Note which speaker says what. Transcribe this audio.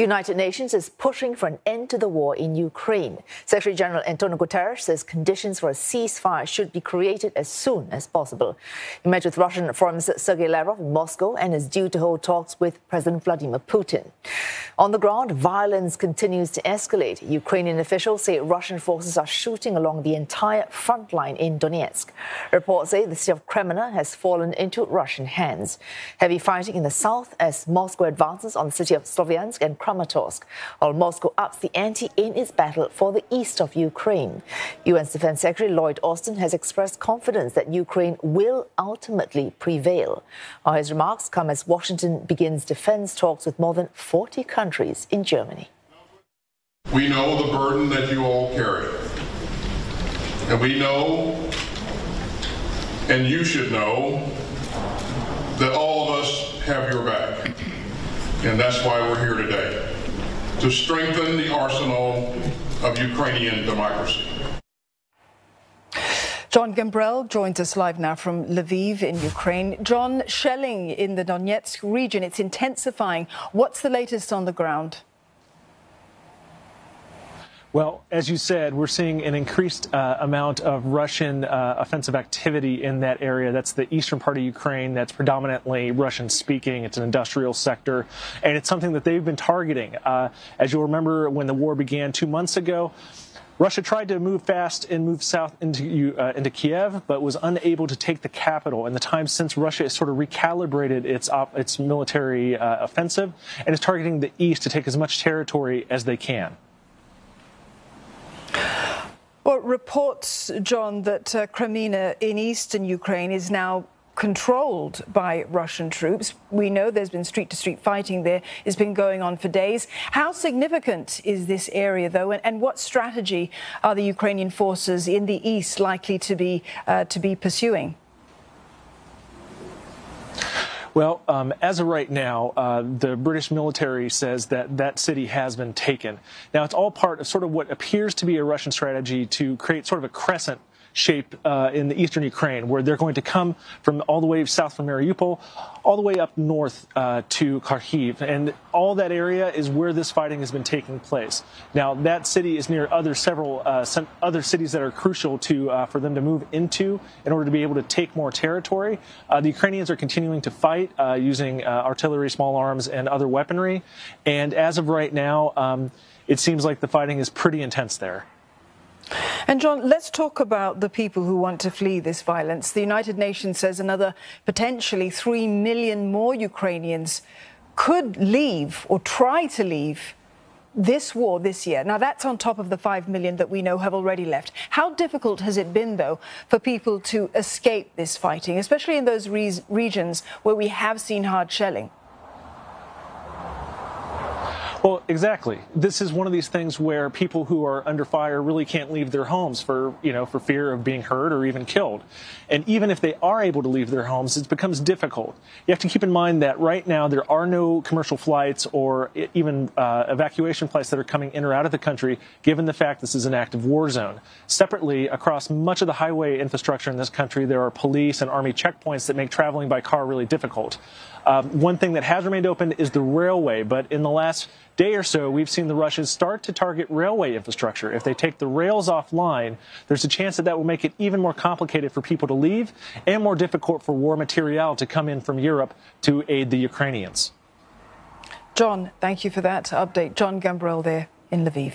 Speaker 1: The United Nations is pushing for an end to the war in Ukraine. Secretary General Antonio Guterres says conditions for a ceasefire should be created as soon as possible. He met with Russian Foreign Minister Sergei Lavrov in Moscow and is due to hold talks with President Vladimir Putin. On the ground, violence continues to escalate. Ukrainian officials say Russian forces are shooting along the entire front line in Donetsk. Reports say the city of Kreminna has fallen into Russian hands. Heavy fighting in the south as Moscow advances on the city of Sloviansk and Kramatorsk, while Moscow ups the ante in its battle for the east of Ukraine. UN's Defence Secretary Lloyd Austin has expressed confidence that Ukraine will ultimately prevail. His remarks come as Washington begins defence talks with more than 40 countries in Germany.
Speaker 2: We know the burden that you all carry. And we know, and you should know, that all of us have your back. And that's why we're here today, to strengthen the arsenal of Ukrainian democracy.
Speaker 3: John Gambrell joins us live now from Lviv in Ukraine. John, shelling in the Donetsk region, it's intensifying. What's the latest on the ground?
Speaker 4: Well, as you said, we're seeing an increased amount of Russian offensive activity in that area. That's the eastern part of Ukraine that's predominantly Russian-speaking. It's an industrial sector, and it's something that they've been targeting. As you'll remember, when the war began 2 months ago, Russia tried to move fast and move south into Kiev, but was unable to take the capital. In the time since, Russia has sort of recalibrated its military offensive and is targeting the east to take as much territory as they can.
Speaker 3: Well, reports, John, that Kreminna in eastern Ukraine is now controlled by Russian troops. We know there's been street-to-street fighting there. It's been going on for days. How significant is this area, though, and what strategy are the Ukrainian forces in the east likely to be pursuing?
Speaker 4: Well, as of right now, the British military says that that city has been taken. Now, it's all part of sort of what appears to be a Russian strategy to create sort of a crescent shape in the eastern Ukraine, where they're going to come from all the way south from Mariupol, all the way up north to Kharkiv. And all that area is where this fighting has been taking place. Now, that city is near several other cities that are crucial for them to move into in order to be able to take more territory. The Ukrainians are continuing to fight using artillery, small arms, and other weaponry. And as of right now, it seems like the fighting is pretty intense there.
Speaker 3: And John, let's talk about the people who want to flee this violence. The United Nations says another potentially 3 million more Ukrainians could leave or try to leave this war this year. Now, that's on top of the 5 million that we know have already left. How difficult has it been, though, for people to escape this fighting, especially in those regions where we have seen hard shelling?
Speaker 4: Well, exactly. This is one of these things where people who are under fire really can't leave their homes for fear of being hurt or even killed. And even if they are able to leave their homes, it becomes difficult. You have to keep in mind that right now there are no commercial flights or even evacuation flights that are coming in or out of the country, given the fact this is an active war zone. Separately, across much of the highway infrastructure in this country, there are police and army checkpoints that make traveling by car really difficult. One thing that has remained open is the railway, but in the last day or so, we've seen the Russians start to target railway infrastructure. If they take the rails offline, there's a chance that will make it even more complicated for people to leave and more difficult for war material to come in from Europe to aid the Ukrainians.
Speaker 3: John, thank you for that update. John Gambrell there in Lviv.